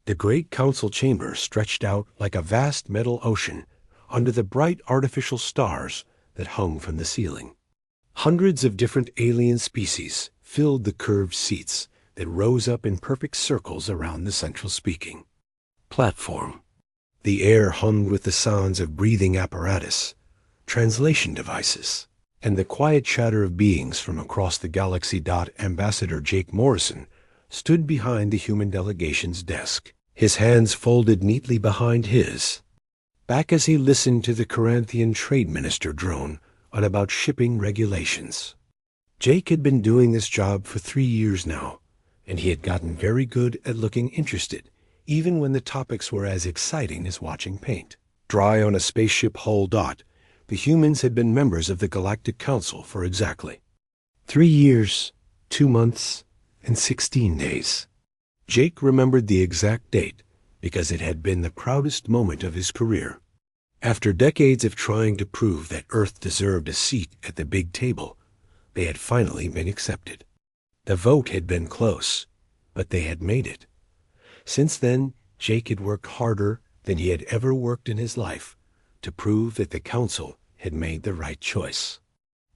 The great council chamber stretched out like a vast metal ocean under the bright artificial stars that hung from the ceiling. Hundreds of different alien species filled the curved seats that rose up in perfect circles around the central speaking platform. The air hummed with the sounds of breathing apparatus, translation devices, and the quiet chatter of beings from across the galaxy. Ambassador Jake Morrison stood behind the human delegation's desk, his hands folded neatly behind his back as he listened to the Corinthian trade minister drone on about shipping regulations. Jake had been doing this job for 3 years now, and he had gotten very good at looking interested, even when the topics were as exciting as watching paint dry on a spaceship hull. The humans had been members of the Galactic Council for exactly 3 years, 2 months, and 16 days. Jake remembered the exact date because it had been the proudest moment of his career. After decades of trying to prove that Earth deserved a seat at the big table, they had finally been accepted. The vote had been close, but they had made it. Since then, Jake had worked harder than he had ever worked in his life to prove that the Council had made the right choice.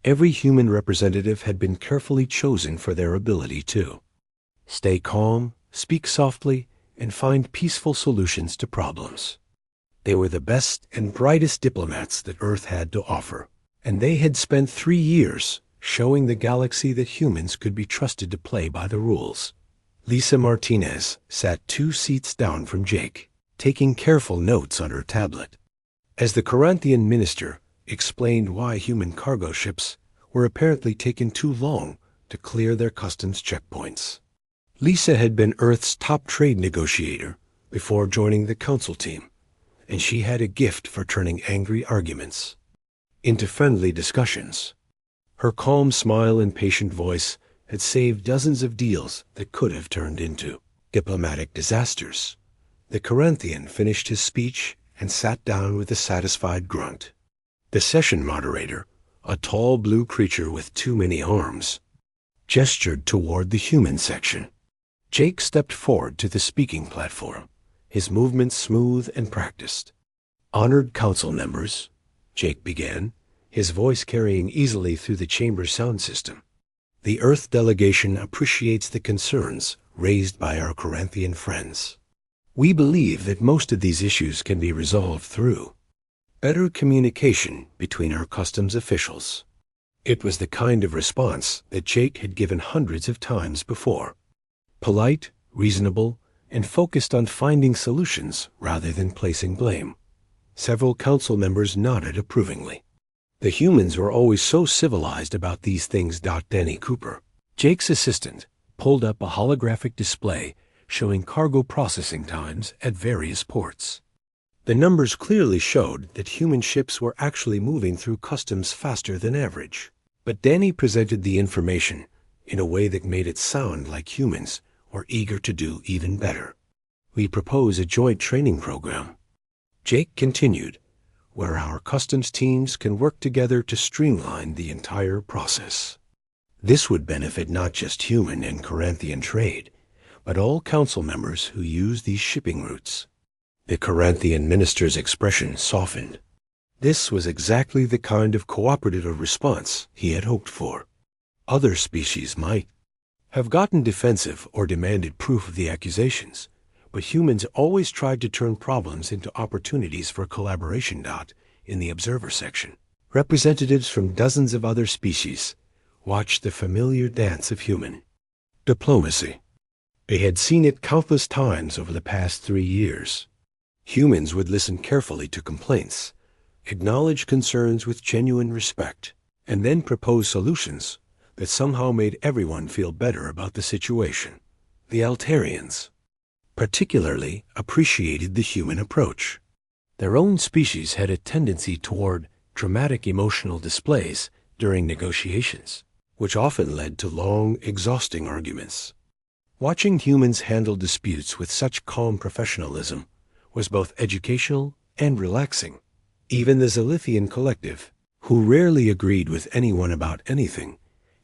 Every human representative had been carefully chosen for their ability to stay calm, speak softly, and find peaceful solutions to problems. They were the best and brightest diplomats that Earth had to offer, and they had spent 3 years showing the galaxy that humans could be trusted to play by the rules. Lisa Martinez sat 2 seats down from Jake, taking careful notes on her tablet. As the Corinthian minister explained why human cargo ships were apparently taking too long to clear their customs checkpoints. Lisa had been Earth's top trade negotiator before joining the council team, and she had a gift for turning angry arguments into friendly discussions. Her calm smile and patient voice had saved dozens of deals that could have turned into diplomatic disasters. The Corinthian finished his speech and sat down with a satisfied grunt. The session moderator, a tall blue creature with too many arms, gestured toward the human section. Jake stepped forward to the speaking platform, his movements smooth and practiced. "Honored council members," Jake began, his voice carrying easily through the chamber's sound system. "The Earth delegation appreciates the concerns raised by our Corinthian friends. We believe that most of these issues can be resolved through better communication between our customs officials." It was the kind of response that Jake had given hundreds of times before. Polite, reasonable, and focused on finding solutions rather than placing blame. Several council members nodded approvingly. The humans were always so civilized about these things. Danny Cooper, Jake's assistant, pulled up a holographic display showing cargo processing times at various ports. The numbers clearly showed that human ships were actually moving through customs faster than average. But Danny presented the information in a way that made it sound like humans were eager to do even better. "We propose a joint training program," Jake continued, "where our customs teams can work together to streamline the entire process. This would benefit not just human and Corinthian trade, but all council members who use these shipping routes." The Corinthian minister's expression softened. This was exactly the kind of cooperative response he had hoped for. Other species might have gotten defensive or demanded proof of the accusations, but humans always tried to turn problems into opportunities for collaboration. In the observer section, representatives from dozens of other species watched the familiar dance of human diplomacy. They had seen it countless times over the past 3 years. Humans would listen carefully to complaints, acknowledge concerns with genuine respect, and then propose solutions that somehow made everyone feel better about the situation. The Altarians particularly appreciated the human approach. Their own species had a tendency toward dramatic emotional displays during negotiations, which often led to long, exhausting arguments. Watching humans handle disputes with such calm professionalism was both educational and relaxing. Even the Zilithian collective, who rarely agreed with anyone about anything,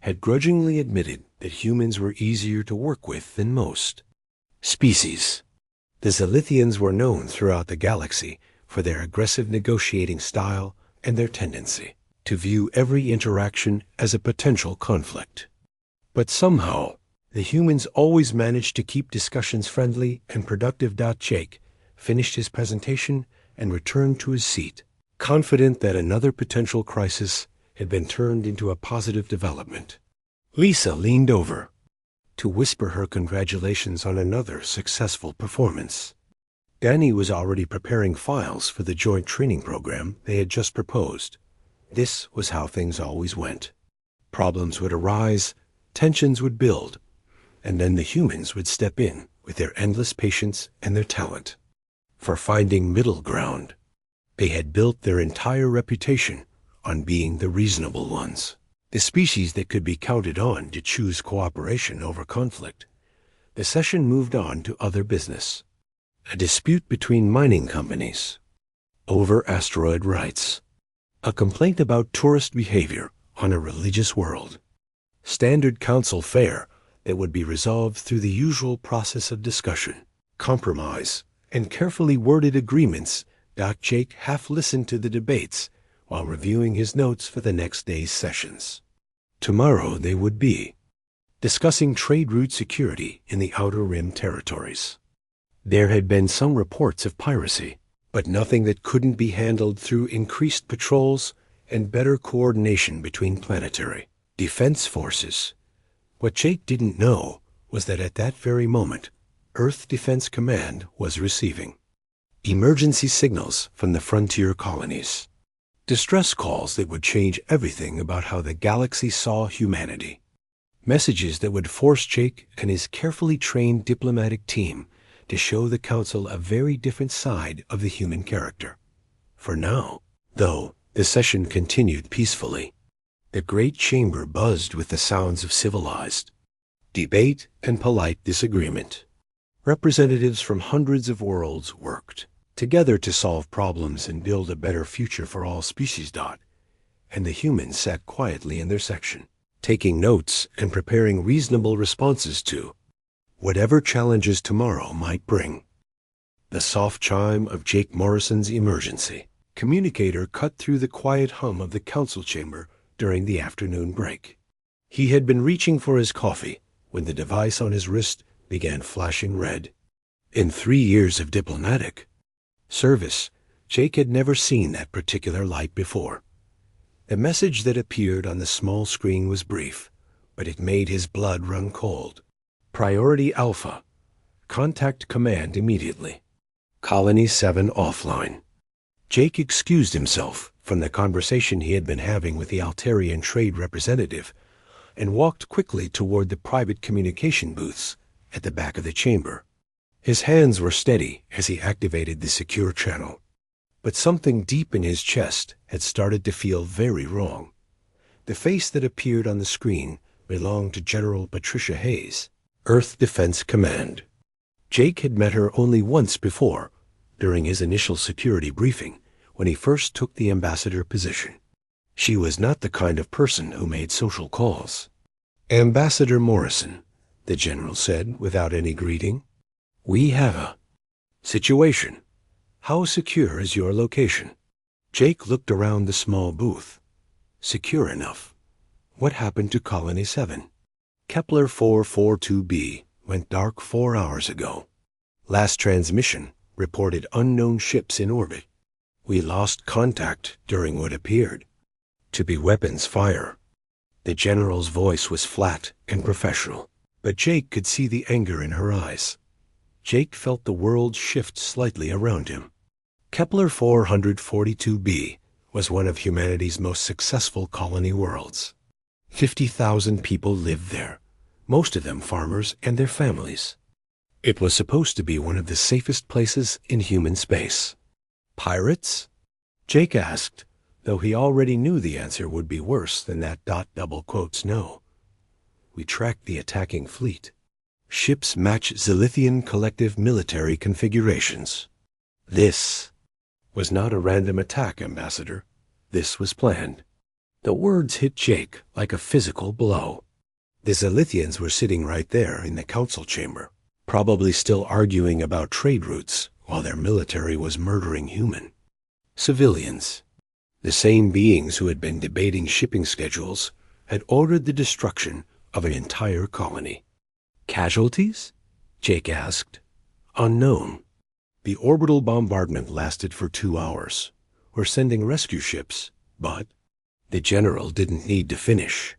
had grudgingly admitted that humans were easier to work with than most species. The Zilithians were known throughout the galaxy for their aggressive negotiating style and their tendency to view every interaction as a potential conflict. But somehow, the humans always managed to keep discussions friendly and productive. Jake finished his presentation and returned to his seat, confident that another potential crisis had been turned into a positive development. Lisa leaned over to whisper her congratulations on another successful performance. Danny was already preparing files for the joint training program they had just proposed. This was how things always went. Problems would arise, tensions would build, and then the humans would step in with their endless patience and their talent for finding middle ground. They had built their entire reputation on being the reasonable ones, the species that could be counted on to choose cooperation over conflict. The session moved on to other business. A dispute between mining companies over asteroid rights. A complaint about tourist behavior on a religious world. Standard council fare that would be resolved through the usual process of discussion, compromise, and carefully worded agreements. Jake half listened to the debates while reviewing his notes for the next day's sessions. Tomorrow they would be discussing trade route security in the Outer Rim territories. There had been some reports of piracy, but nothing that couldn't be handled through increased patrols and better coordination between planetary defense forces. What Jake didn't know was that at that very moment, Earth Defense Command was receiving emergency signals from the frontier colonies. Distress calls that would change everything about how the galaxy saw humanity. Messages that would force Jake and his carefully trained diplomatic team to show the Council a very different side of the human character. For now, though, the session continued peacefully. The great chamber buzzed with the sounds of civilized debate and polite disagreement. Representatives from hundreds of worlds worked together to solve problems and build a better future for all species. And the humans sat quietly in their section, taking notes and preparing reasonable responses to whatever challenges tomorrow might bring. The soft chime of Jake Morrison's emergency communicator cut through the quiet hum of the council chamber during the afternoon break. He had been reaching for his coffee when the device on his wrist began flashing red. In 3 years of diplomatic service, Jake had never seen that particular light before. The message that appeared on the small screen was brief, but it made his blood run cold. Priority Alpha. Contact command immediately. Colony 7 offline. Jake excused himself from the conversation he had been having with the Altarian trade representative and walked quickly toward the private communication booths at the back of the chamber. His hands were steady as he activated the secure channel, but something deep in his chest had started to feel very wrong. The face that appeared on the screen belonged to General Patricia Hayes, Earth Defense Command. Jake had met her only once before, during his initial security briefing when he first took the ambassador position. She was not the kind of person who made social calls. Ambassador Morrison, the general said without any greeting, we have a situation. How secure is your location? Jake looked around the small booth. Secure enough. What happened to Colony 7? Kepler 442b went dark 4 hours ago. Last transmission reported unknown ships in orbit. We lost contact during what appeared to be weapons fire. The general's voice was flat and professional, but Jake could see the anger in her eyes. Jake felt the world shift slightly around him. Kepler 442b was one of humanity's most successful colony worlds. 50,000 people lived there, most of them farmers and their families. It was supposed to be one of the safest places in human space. Pirates? Jake asked, though he already knew the answer would be worse than that ... no. We tracked the attacking fleet. Ships match Zilithian collective military configurations. This was not a random attack, Ambassador. This was planned. The words hit Jake like a physical blow. The Zilithians were sitting right there in the council chamber, probably still arguing about trade routes while their military was murdering human civilians. The same beings who had been debating shipping schedules had ordered the destruction of an entire colony. Casualties? Jake asked. Unknown. The orbital bombardment lasted for 2 hours. We're sending rescue ships, but the general didn't need to finish.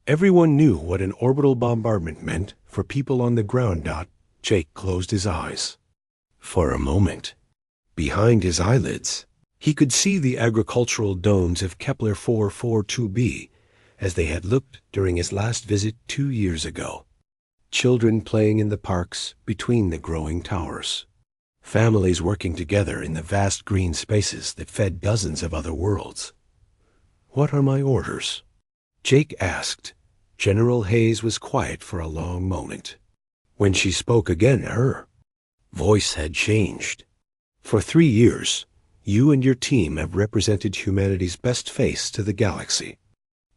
Everyone knew what an orbital bombardment meant for people on the ground. Jake closed his eyes. For a moment, behind his eyelids, he could see the agricultural domes of Kepler 442b as they had looked during his last visit 2 years ago. Children playing in the parks between the growing towers. Families working together in the vast green spaces that fed dozens of other worlds. What are my orders? Jake asked. General Hayes was quiet for a long moment. When she spoke again, her voice had changed. For 3 years, you and your team have represented humanity's best face to the galaxy.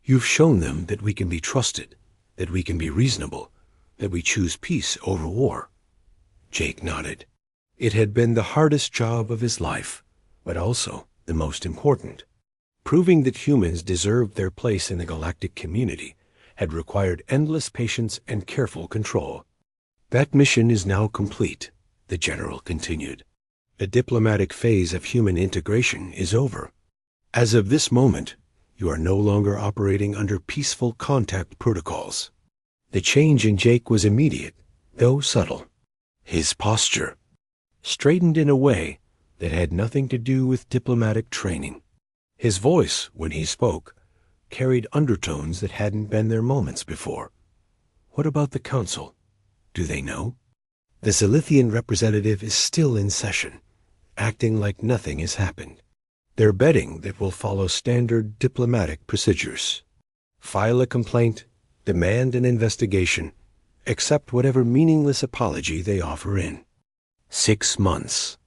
You've shown them that we can be trusted, that we can be reasonable, that we choose peace over war. Jake nodded. It had been the hardest job of his life, but also the most important. Proving that humans deserved their place in the galactic community had required endless patience and careful control. That mission is now complete, the general continued. The diplomatic phase of human integration is over. As of this moment, you are no longer operating under peaceful contact protocols. The change in Jake was immediate, though subtle. His posture straightened in a way that had nothing to do with diplomatic training. His voice, when he spoke, carried undertones that hadn't been there moments before. What about the council? Do they know? The Zilithian representative is still in session, acting like nothing has happened. They're betting that we'll follow standard diplomatic procedures. File a complaint, demand an investigation, accept whatever meaningless apology they offer in. 6 months.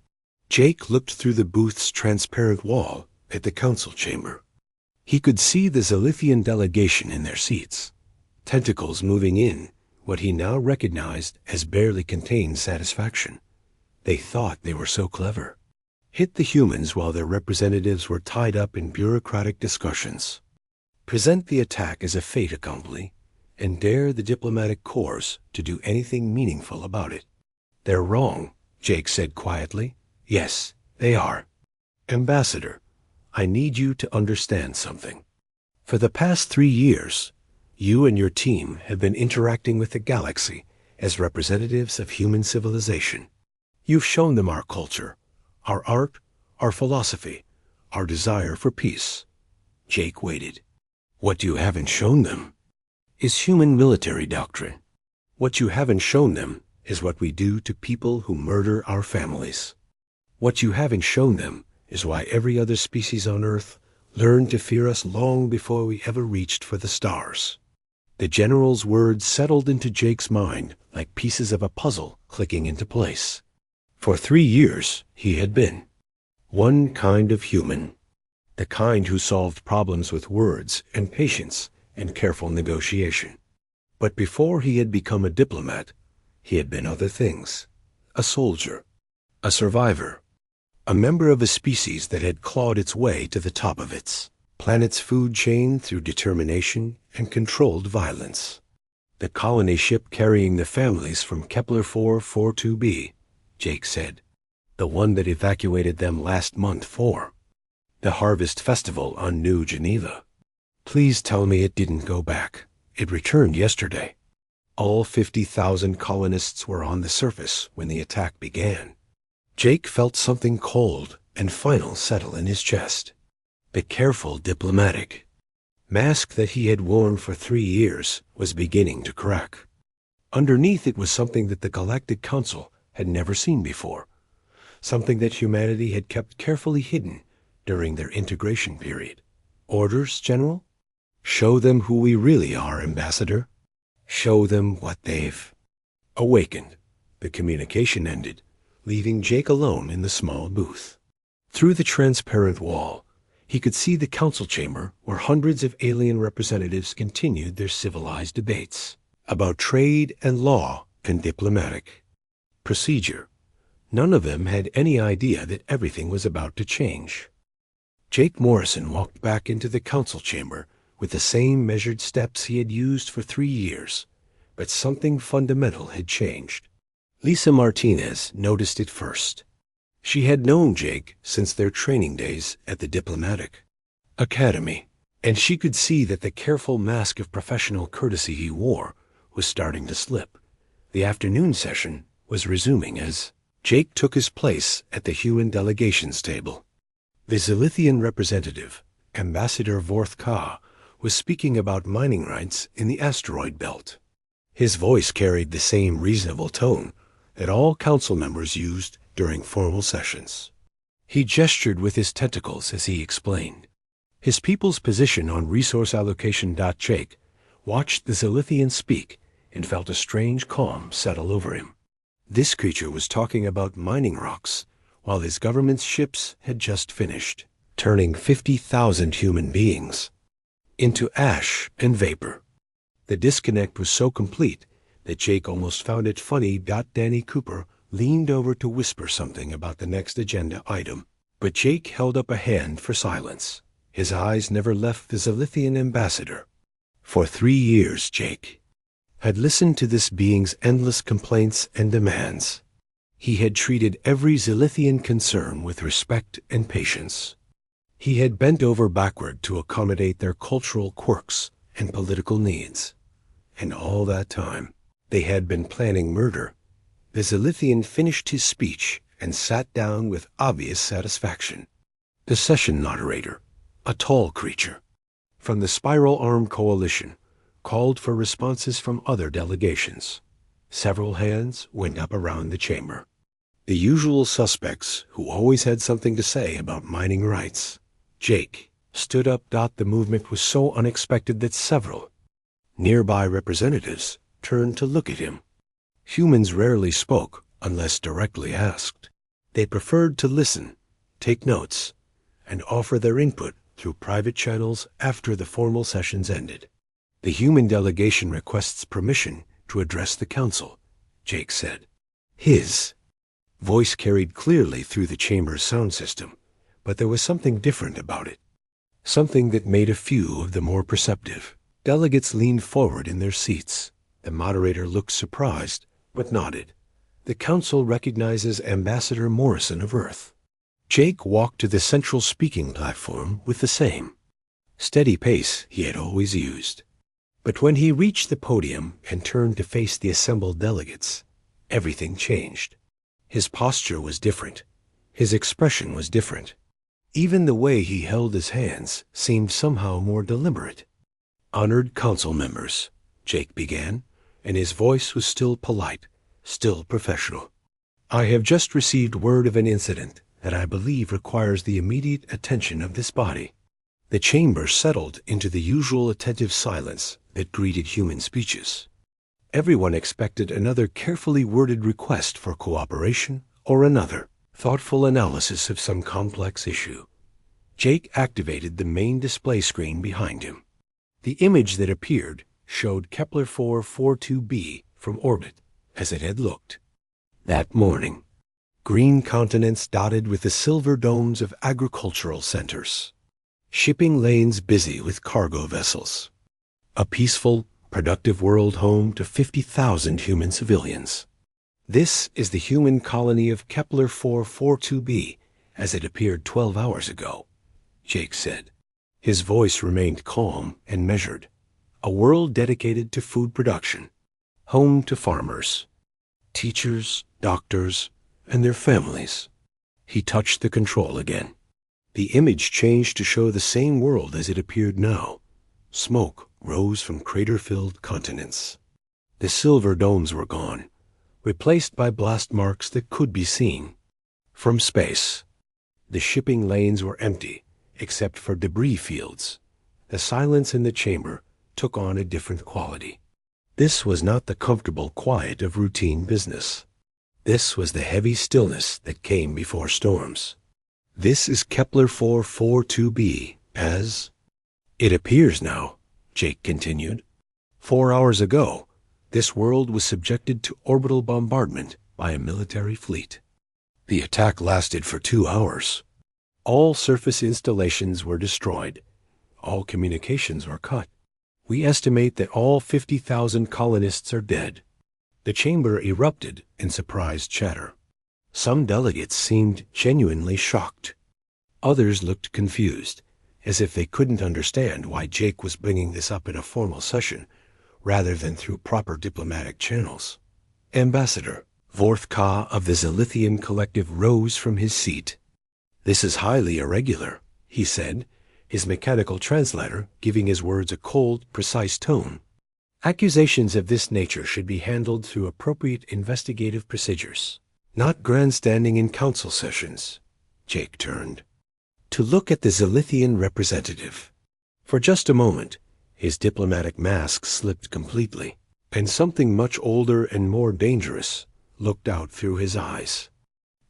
Jake looked through the booth's transparent wall at the council chamber. He could see the Zilithian delegation in their seats, tentacles moving in what he now recognized as barely contained satisfaction. They thought they were so clever. Hit the humans while their representatives were tied up in bureaucratic discussions. Present the attack as a fait accompli, and dare the diplomatic corps to do anything meaningful about it. They're wrong, Jake said quietly. Yes, they are. Ambassador, I need you to understand something. For the past 3 years, you and your team have been interacting with the galaxy as representatives of human civilization. You've shown them our culture, our art, our philosophy, our desire for peace. Jake waited. What you haven't shown them is human military doctrine. What you haven't shown them is what we do to people who murder our families. What you haven't shown them is why every other species on Earth learned to fear us long before we ever reached for the stars. The general's words settled into Jake's mind like pieces of a puzzle clicking into place. For 3 years, he had been one kind of human, the kind who solved problems with words and patience and careful negotiation. But before he had become a diplomat, he had been other things. A soldier, a survivor, a member of a species that had clawed its way to the top of its planet's food chain through determination and controlled violence. The colony ship carrying the families from Kepler 442b, Jake said. The one that evacuated them last month for the Harvest Festival on New Geneva. Please tell me it didn't go back. It returned yesterday. All 50,000 colonists were on the surface when the attack began. Jake felt something cold and final settle in his chest. The careful diplomatic mask that he had worn for 3 years was beginning to crack. Underneath it was something that the Galactic Council had never seen before, something that humanity had kept carefully hidden during their integration period. Orders, General? Show them who we really are, Ambassador. Show them what they've awakened. The communication ended, leaving Jake alone in the small booth. Through the transparent wall, he could see the council chamber where hundreds of alien representatives continued their civilized debates about trade and law and diplomatic. procedure. None of them had any idea that everything was about to change. Jake Morrison walked back into the council chamber with the same measured steps he had used for 3 years, but something fundamental had changed. Lisa Martinez noticed it first. She had known Jake since their training days at the Diplomatic Academy, and she could see that the careful mask of professional courtesy he wore was starting to slip. The afternoon session was resuming as Jake took his place at the human delegations table. The Zilithian representative, Ambassador Vorth Ka, was speaking about mining rights in the asteroid belt. His voice carried the same reasonable tone that all council members used during formal sessions. He gestured with his tentacles as he explained. His people's position on resource allocation. Jake watched the Zilithian speak and felt a strange calm settle over him. This creature was talking about mining rocks while his government's ships had just finished, turning 50,000 human beings into ash and vapor. The disconnect was so complete that Jake almost found it funny. Danny Cooper leaned over to whisper something about the next agenda item, but Jake held up a hand for silence. His eyes never left the Zilithian ambassador. For 3 years, Jake had listened to this being's endless complaints and demands. He had treated every Zilithian concern with respect and patience. He had bent over backward to accommodate their cultural quirks and political needs. And all that time, they had been planning murder. The Zilithian finished his speech and sat down with obvious satisfaction. The session moderator, a tall creature from the Spiral Arm Coalition, called for responses from other delegations. Several hands went up around the chamber. The usual suspects who always had something to say about mining rights. Jake stood up. The movement was so unexpected that several nearby representatives turned to look at him. Humans rarely spoke unless directly asked. They preferred to listen, take notes, and offer their input through private channels after the formal sessions ended. The human delegation requests permission to address the council, Jake said. His voice carried clearly through the chamber's sound system, but there was something different about it. Something that made a few of the more perceptive delegates leaned forward in their seats. The moderator looked surprised, but nodded. The council recognizes Ambassador Morrison of Earth. Jake walked to the central speaking platform with the same steady pace he had always used. But when he reached the podium and turned to face the assembled delegates, everything changed. His posture was different. His expression was different. Even the way he held his hands seemed somehow more deliberate. "Honored council members," Jake began, and his voice was still polite, still professional. "I have just received word of an incident that I believe requires the immediate attention of this body." The chamber settled into the usual attentive silence that greeted human speeches. Everyone expected another carefully worded request for cooperation or another thoughtful analysis of some complex issue. Jake activated the main display screen behind him. The image that appeared showed Kepler 442b from orbit as it had looked that morning. Green continents dotted with the silver domes of agricultural centers. Shipping lanes busy with cargo vessels. A peaceful, productive world home to 50,000 human civilians. This is the human colony of Kepler 442b as it appeared 12 hours ago, Jake said. His voice remained calm and measured. A world dedicated to food production. Home to farmers, teachers, doctors, and their families. He touched the control again. The image changed to show the same world as it appeared now. Smoke rose from crater-filled continents. The silver domes were gone, replaced by blast marks that could be seen from space. The shipping lanes were empty, except for debris fields. The silence in the chamber took on a different quality. This was not the comfortable quiet of routine business. This was the heavy stillness that came before storms. This is Kepler 442b as it appears now, Jake continued. 4 hours ago, this world was subjected to orbital bombardment by a military fleet. The attack lasted for 2 hours. All surface installations were destroyed. All communications were cut. We estimate that all 50,000 colonists are dead. The chamber erupted in surprised chatter. Some delegates seemed genuinely shocked. Others looked confused, as if they couldn't understand why Jake was bringing this up in a formal session, rather than through proper diplomatic channels. Ambassador Vorthka of the Zilithian Collective rose from his seat. "This is highly irregular," he said, his mechanical translator giving his words a cold, precise tone. "Accusations of this nature should be handled through appropriate investigative procedures, not grandstanding in council sessions." Jake turned to look at the Zilithian representative. For just a moment, his diplomatic mask slipped completely, and something much older and more dangerous looked out through his eyes.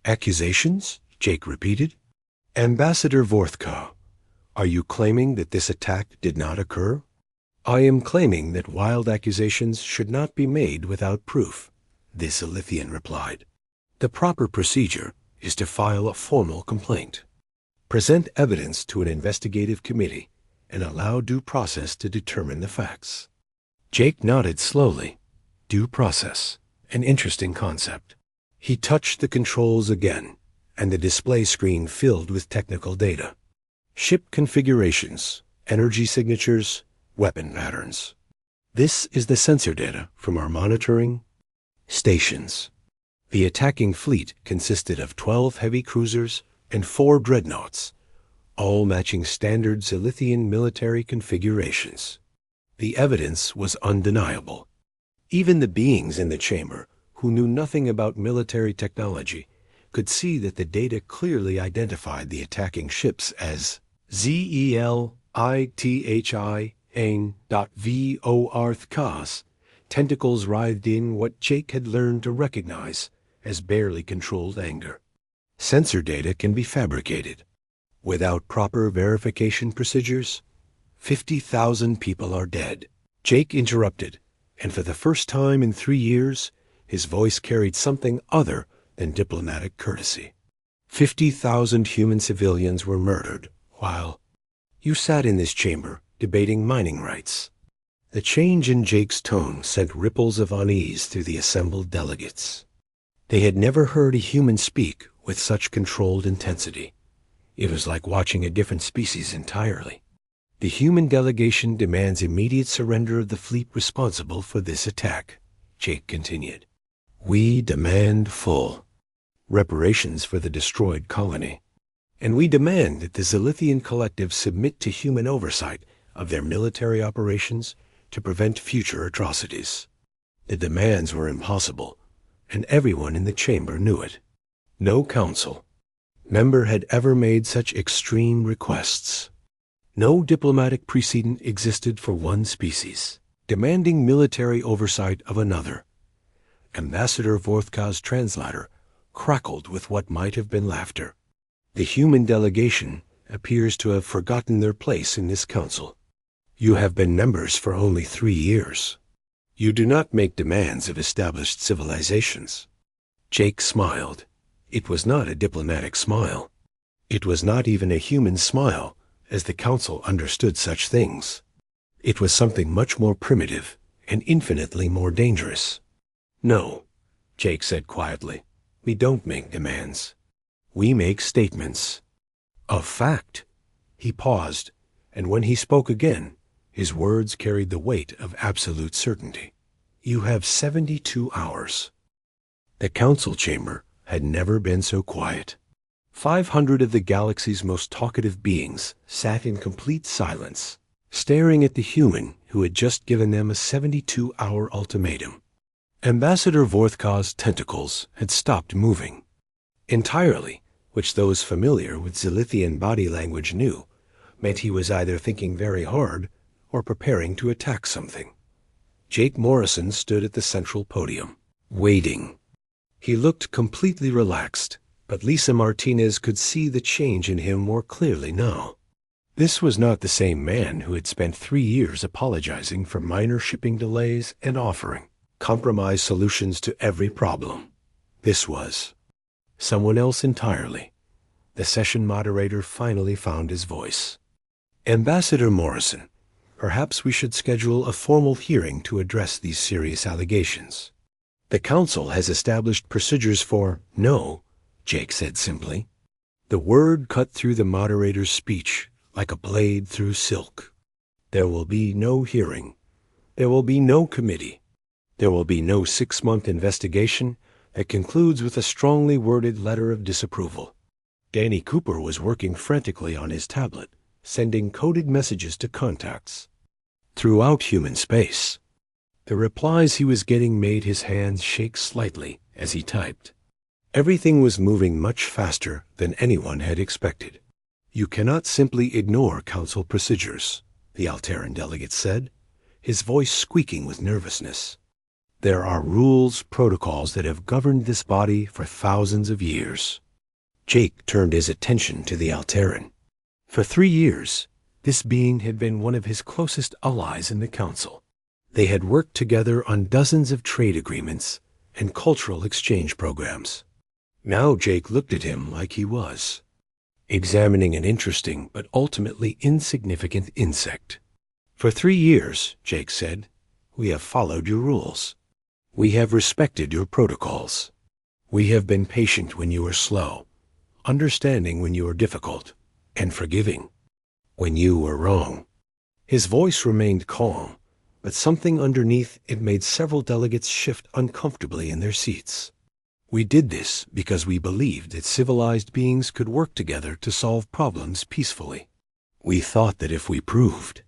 "Accusations?" Jake repeated. "Ambassador Vorthka, are you claiming that this attack did not occur?" "I am claiming that wild accusations should not be made without proof," the Zilithian replied. "The proper procedure is to file a formal complaint, present evidence to an investigative committee, and allow due process to determine the facts." Jake nodded slowly. Due process, an interesting concept. He touched the controls again, and the display screen filled with technical data. Ship configurations, energy signatures, weapon patterns. This is the sensor data from our monitoring stations. The attacking fleet consisted of 12 heavy cruisers and 4 dreadnoughts, all matching standard Zilithian military configurations. The evidence was undeniable. Even the beings in the chamber, who knew nothing about military technology, could see that the data clearly identified the attacking ships as ZELITHI.VORTHKAS, tentacles writhed in what Jake had learned to recognize as barely controlled anger. Sensor data can be fabricated. Without proper verification procedures, 50,000 people are dead. Jake interrupted, and for the first time in 3 years, his voice carried something other than diplomatic courtesy. 50,000 human civilians were murdered while you sat in this chamber debating mining rights. The change in Jake's tone sent ripples of unease through the assembled delegates. They had never heard a human speak with such controlled intensity. It was like watching a different species entirely. "The human delegation demands immediate surrender of the fleet responsible for this attack," Jake continued. "We demand full reparations for the destroyed colony, and we demand that the Zilithian Collective submit to human oversight of their military operations to prevent future atrocities." The demands were impossible, and everyone in the chamber knew it. No council member had ever made such extreme requests. No diplomatic precedent existed for one species demanding military oversight of another. Ambassador Vorthka's translator crackled with what might have been laughter. "The human delegation appears to have forgotten their place in this council. You have been members for only 3 years. You do not make demands of established civilizations." Jake smiled. It was not a diplomatic smile. It was not even a human smile, as the council understood such things. It was something much more primitive and infinitely more dangerous. "No," Jake said quietly, "we don't make demands. We make statements of fact." He paused, and when he spoke again, his words carried the weight of absolute certainty. "You have 72 hours. The council chamber had never been so quiet. 500 of the galaxy's most talkative beings sat in complete silence, staring at the human who had just given them a 72-hour ultimatum. Ambassador Vorthka's tentacles had stopped moving entirely, which those familiar with Zilithian body language knew meant he was either thinking very hard or preparing to attack something. Jake Morrison stood at the central podium, waiting. He looked completely relaxed, but Lisa Martinez could see the change in him more clearly now. This was not the same man who had spent 3 years apologizing for minor shipping delays and offering compromise solutions to every problem. This was someone else entirely. The session moderator finally found his voice. Ambassador Morrison, perhaps we should schedule a formal hearing to address these serious allegations. The Council has established procedures for— No, Jake said simply. The word cut through the moderator's speech like a blade through silk. There will be no hearing. There will be no committee. There will be no 6-month investigation that concludes with a strongly worded letter of disapproval. Danny Cooper was working frantically on his tablet, sending coded messages to contacts. Throughout human space, the replies he was getting made his hands shake slightly as he typed. Everything was moving much faster than anyone had expected. You cannot simply ignore Council procedures, the Alterran delegate said, his voice squeaking with nervousness. There are rules, protocols that have governed this body for thousands of years. Jake turned his attention to the Alterran. For 3 years, this being had been one of his closest allies in the Council. They had worked together on dozens of trade agreements and cultural exchange programs. Now Jake looked at him like he was examining an interesting but ultimately insignificant insect. For 3 years, Jake said, we have followed your rules. We have respected your protocols. We have been patient when you were slow, understanding when you were difficult, and forgiving when you were wrong. His voice remained calm, but something underneath it made several delegates shift uncomfortably in their seats. We did this because we believed that civilized beings could work together to solve problems peacefully. We thought that if we proved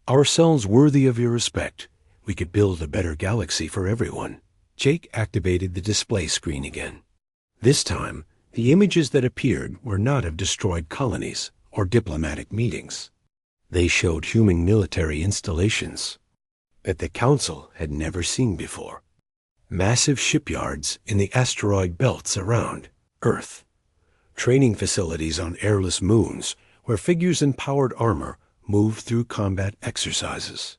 ourselves worthy of your respect, we could build a better galaxy for everyone. Jake activated the display screen again. This time, the images that appeared were not of destroyed colonies or diplomatic meetings. They showed human military installations that the Council had never seen before. Massive shipyards in the asteroid belts around Earth. Training facilities on airless moons where figures in powered armor moved through combat exercises.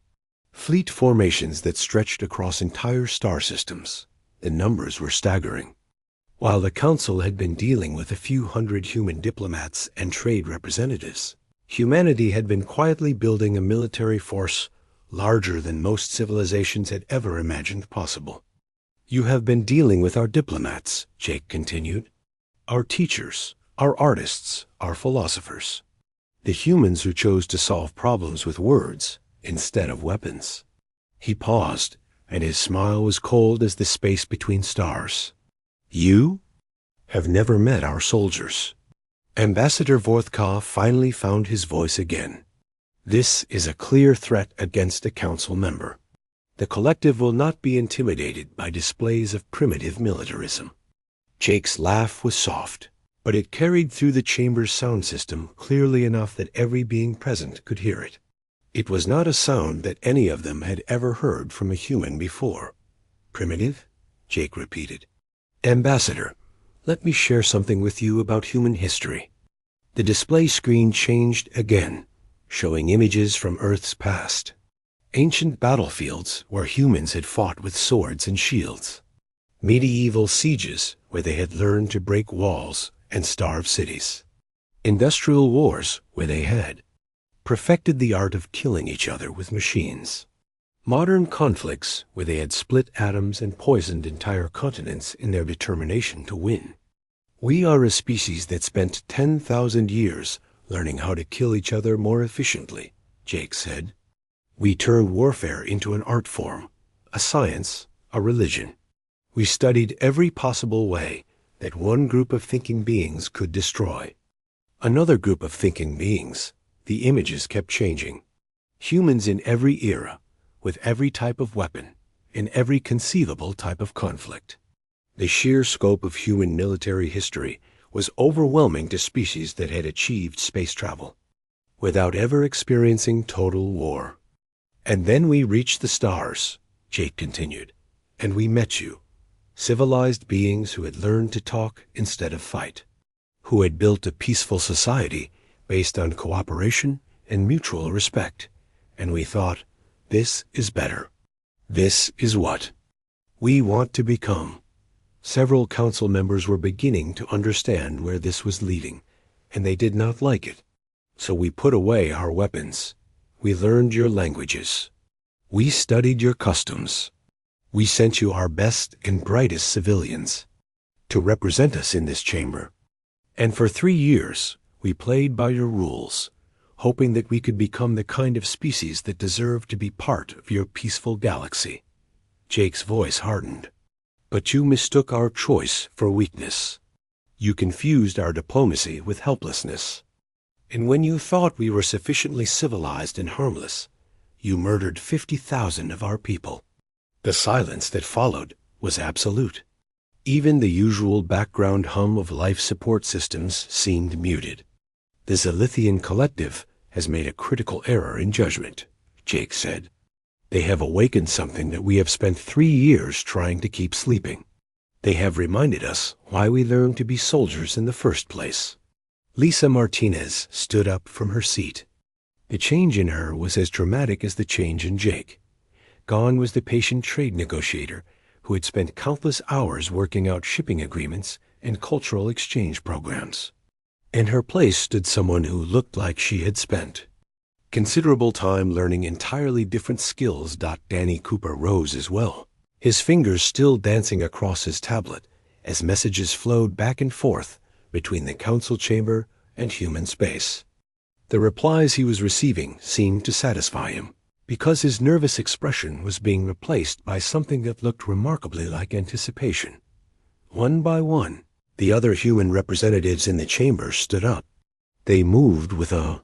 Fleet formations that stretched across entire star systems. The numbers were staggering. While the Council had been dealing with a few hundred human diplomats and trade representatives, humanity had been quietly building a military force larger than most civilizations had ever imagined possible. You have been dealing with our diplomats, Jake continued. Our teachers, our artists, our philosophers. The humans who chose to solve problems with words instead of weapons. He paused, and his smile was cold as the space between stars. You have never met our soldiers. Ambassador Vorthkov finally found his voice again. This is a clear threat against a Council member. The collective will not be intimidated by displays of primitive militarism. Jake's laugh was soft, but it carried through the chamber's sound system clearly enough that every being present could hear it. It was not a sound that any of them had ever heard from a human before. Primitive? Jake repeated. Ambassador, let me share something with you about human history. The display screen changed again, showing images from Earth's past. Ancient battlefields where humans had fought with swords and shields. Medieval sieges where they had learned to break walls and starve cities. Industrial wars where they had perfected the art of killing each other with machines. Modern conflicts where they had split atoms and poisoned entire continents in their determination to win. We are a species that spent 10,000 years learning how to kill each other more efficiently, Jake said. We turned warfare into an art form, a science, a religion. We studied every possible way that one group of thinking beings could destroy another group of thinking beings. The images kept changing. Humans in every era, with every type of weapon, in every conceivable type of conflict. The sheer scope of human military history was overwhelming to species that had achieved space travel, without ever experiencing total war. And then we reached the stars, Jake continued, and we met you, civilized beings who had learned to talk instead of fight, who had built a peaceful society based on cooperation and mutual respect. And we thought, this is better. This is what we want to become. Several council members were beginning to understand where this was leading, and they did not like it. So we put away our weapons. We learned your languages. We studied your customs. We sent you our best and brightest civilians to represent us in this chamber. And for 3 years, we played by your rules, hoping that we could become the kind of species that deserved to be part of your peaceful galaxy. Jake's voice hardened. But you mistook our choice for weakness. You confused our diplomacy with helplessness. And when you thought we were sufficiently civilized and harmless, you murdered 50,000 of our people. The silence that followed was absolute. Even the usual background hum of life support systems seemed muted. The Zilithian Collective has made a critical error in judgment, Jake said. They have awakened something that we have spent 3 years trying to keep sleeping. They have reminded us why we learned to be soldiers in the first place. Lisa Martinez stood up from her seat. The change in her was as dramatic as the change in Jake. Gone was the patient trade negotiator who had spent countless hours working out shipping agreements and cultural exchange programs. In her place stood someone who looked like she had spent considerable time learning entirely different skills. Danny Cooper rose as well, his fingers still dancing across his tablet as messages flowed back and forth between the council chamber and human space. The replies he was receiving seemed to satisfy him, because his nervous expression was being replaced by something that looked remarkably like anticipation. One by one, the other human representatives in the chamber stood up. They moved with a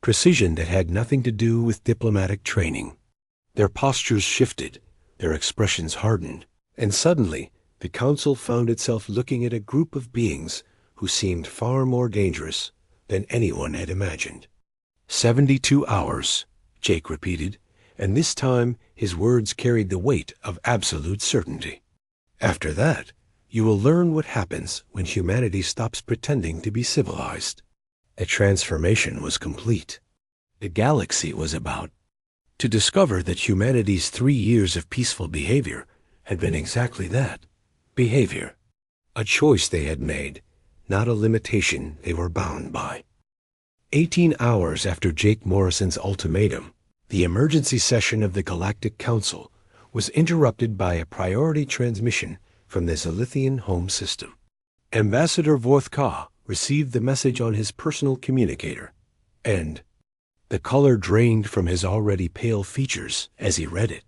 precision that had nothing to do with diplomatic training. Their postures shifted, their expressions hardened, and suddenly the council found itself looking at a group of beings who seemed far more dangerous than anyone had imagined. 72 hours, Jake repeated, and this time his words carried the weight of absolute certainty. After that, you will learn what happens when humanity stops pretending to be civilized. A transformation was complete. The galaxy was about to discover that humanity's 3 years of peaceful behavior had been exactly that, behavior. A choice they had made, not a limitation they were bound by. 18 hours after Jake Morrison's ultimatum, the emergency session of the Galactic Council was interrupted by a priority transmission from the Zilithian home system. Ambassador Vorthka received the message on his personal communicator, and the color drained from his already pale features as he read it.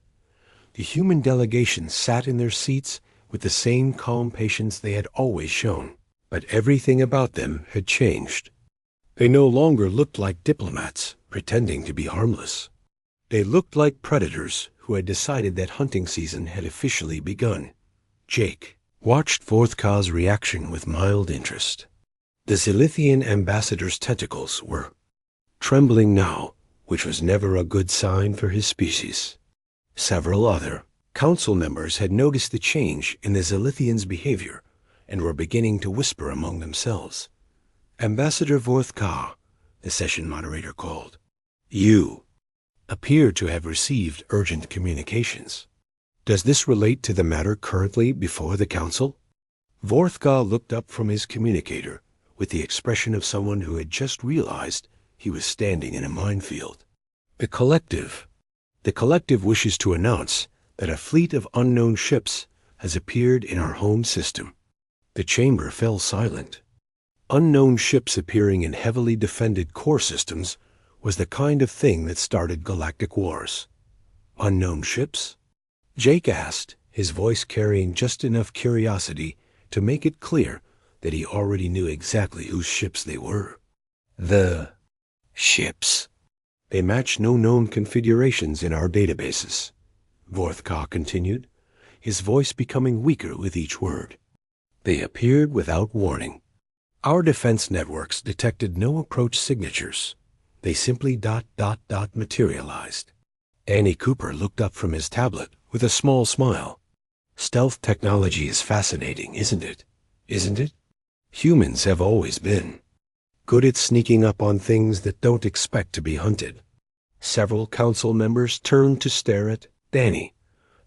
The human delegation sat in their seats with the same calm patience they had always shown, but everything about them had changed. They no longer looked like diplomats pretending to be harmless. They looked like predators who had decided that hunting season had officially begun. Jake watched Vorthka's reaction with mild interest. The Zilithian ambassador's tentacles were trembling now, which was never a good sign for his species. Several other council members had noticed the change in the Zilithians' behavior and were beginning to whisper among themselves. Ambassador Vorthka, the session moderator called, you appear to have received urgent communications. Does this relate to the matter currently before the council? Vorthka looked up from his communicator with the expression of someone who had just realized he was standing in a minefield. The collective wishes to announce that a fleet of unknown ships has appeared in our home system. The chamber fell silent. Unknown ships appearing in heavily defended core systems was the kind of thing that started galactic wars. Unknown ships? Jake asked, his voice carrying just enough curiosity to make it clear that he already knew exactly whose ships they were. The ships. They match no known configurations in our databases, Vorthka continued, his voice becoming weaker with each word. They appeared without warning. Our defense networks detected no approach signatures. They simply materialized. Danny Cooper looked up from his tablet with a small smile. Stealth technology is fascinating, isn't it? Isn't it? Humans have always been good at sneaking up on things that don't expect to be hunted. Several council members turned to stare at Danny.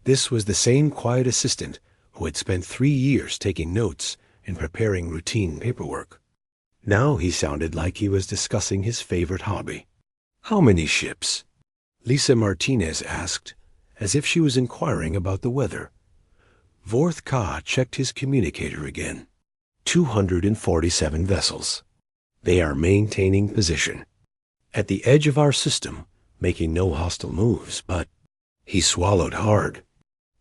This was the same quiet assistant who had spent 3 years taking notes and preparing routine paperwork. Now he sounded like he was discussing his favorite hobby. "How many ships?" Lisa Martinez asked, as if she was inquiring about the weather. Vorth Ka checked his communicator again. 247 vessels. They are maintaining position at the edge of our system, making no hostile moves, but he swallowed hard.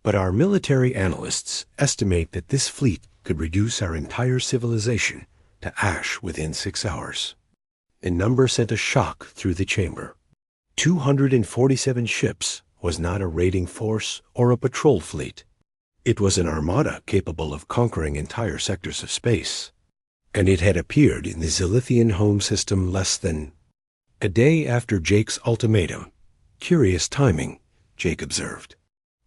But our military analysts estimate that this fleet could reduce our entire civilization to ash within 6 hours. The number sent a shock through the chamber. 247 ships was not a raiding force or a patrol fleet. It was an armada capable of conquering entire sectors of space. And it had appeared in the Zilithian home system less than a day after Jake's ultimatum. Curious timing, Jake observed.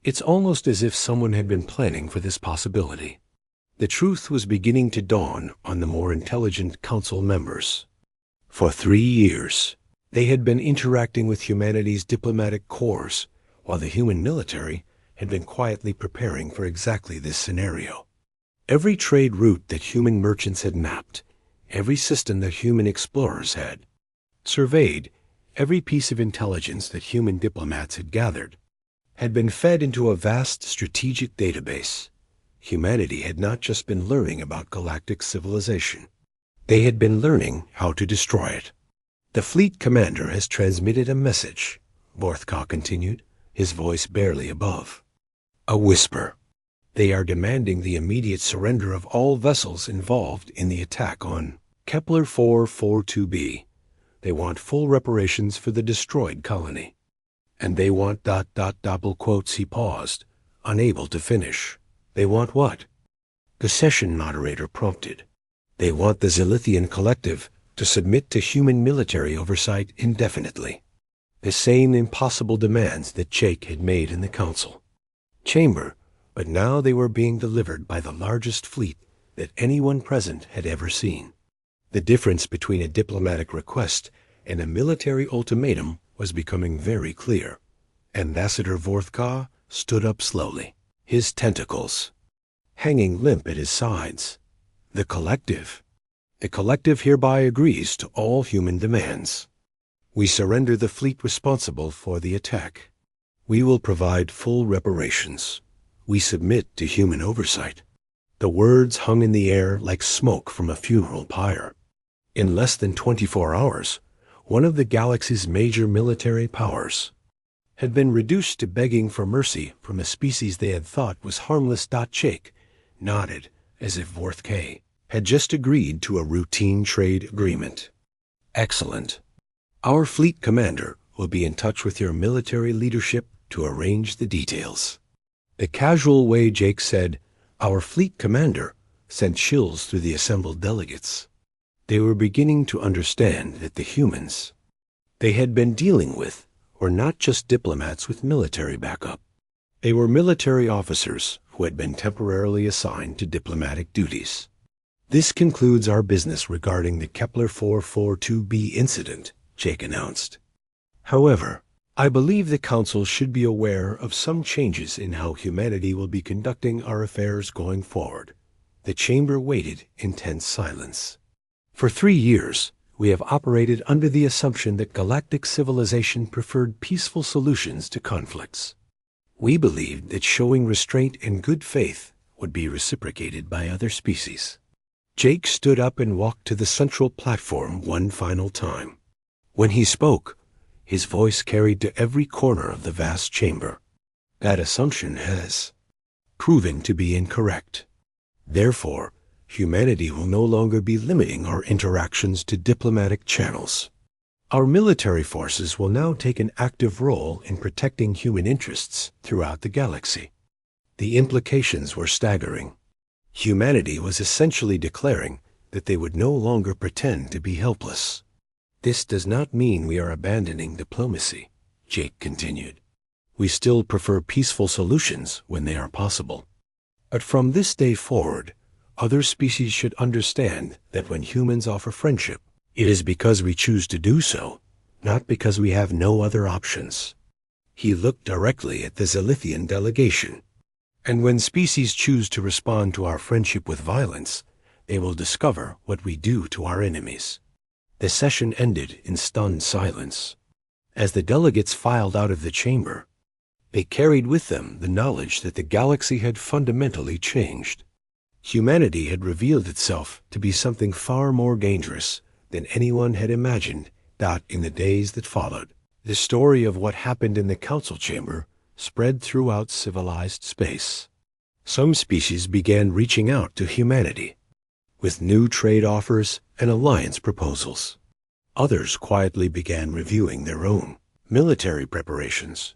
It's almost as if someone had been planning for this possibility. The truth was beginning to dawn on the more intelligent council members. For 3 years, they had been interacting with humanity's diplomatic corps, while the human military had been quietly preparing for exactly this scenario. Every trade route that human merchants had mapped, every system that human explorers had surveyed, every piece of intelligence that human diplomats had gathered, had been fed into a vast strategic database. Humanity had not just been learning about galactic civilization. They had been learning how to destroy it. "The fleet commander has transmitted a message," Vorthka continued, his voice barely above. "A whisper. They are demanding the immediate surrender of all vessels involved in the attack on Kepler 442b. They want full reparations for the destroyed colony. And they want ... double quotes." He paused, unable to finish. "They want what?" The session moderator prompted. "They want the Zilithian Collective to submit to human military oversight indefinitely." The same impossible demands that Jake had made in the council chamber, but now they were being delivered by the largest fleet that anyone present had ever seen. The difference between a diplomatic request and a military ultimatum was becoming very clear. Ambassador Vorthka stood up slowly, his tentacles hanging limp at his sides. The collective hereby agrees to all human demands. We surrender the fleet responsible for the attack. We will provide full reparations. We submit to human oversight. The words hung in the air like smoke from a funeral pyre. In less than 24 hours, one of the galaxy's major military powers had been reduced to begging for mercy from a species they had thought was harmless. Jake nodded as if Vorthka had just agreed to a routine trade agreement. "Excellent. Our fleet commander will be in touch with your military leadership to arrange the details." The casual way Jake said, "our fleet commander," sent chills through the assembled delegates. They were beginning to understand that the humans they had been dealing with were not just diplomats with military backup. They were military officers who had been temporarily assigned to diplomatic duties. "This concludes our business regarding the Kepler 442b incident," Jake announced. "However, I believe the Council should be aware of some changes in how humanity will be conducting our affairs going forward." The chamber waited in tense silence. "For 3 years, we have operated under the assumption that galactic civilization preferred peaceful solutions to conflicts. We believed that showing restraint and good faith would be reciprocated by other species." Jake stood up and walked to the central platform one final time. When he spoke, his voice carried to every corner of the vast chamber. "That assumption has proven to be incorrect. Therefore, humanity will no longer be limiting our interactions to diplomatic channels. Our military forces will now take an active role in protecting human interests throughout the galaxy." The implications were staggering. Humanity was essentially declaring that they would no longer pretend to be helpless. "This does not mean we are abandoning diplomacy," Jake continued. "We still prefer peaceful solutions when they are possible. But from this day forward, other species should understand that when humans offer friendship, it is because we choose to do so, not because we have no other options." He looked directly at the Zilithian delegation. And when species choose to respond to our friendship with violence, they will discover what we do to our enemies. The session ended in stunned silence. As the delegates filed out of the chamber, they carried with them the knowledge that the galaxy had fundamentally changed. Humanity had revealed itself to be something far more dangerous than anyone had imagined in the days that followed. The story of what happened in the council chamber spread throughout civilized space. Some species began reaching out to humanity with new trade offers and alliance proposals. Others quietly began reviewing their own military preparations.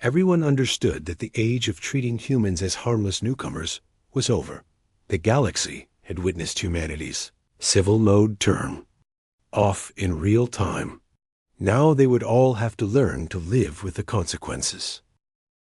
Everyone understood that the age of treating humans as harmless newcomers was over. The galaxy had witnessed humanity's civil mode turn off in real time. Now they would all have to learn to live with the consequences.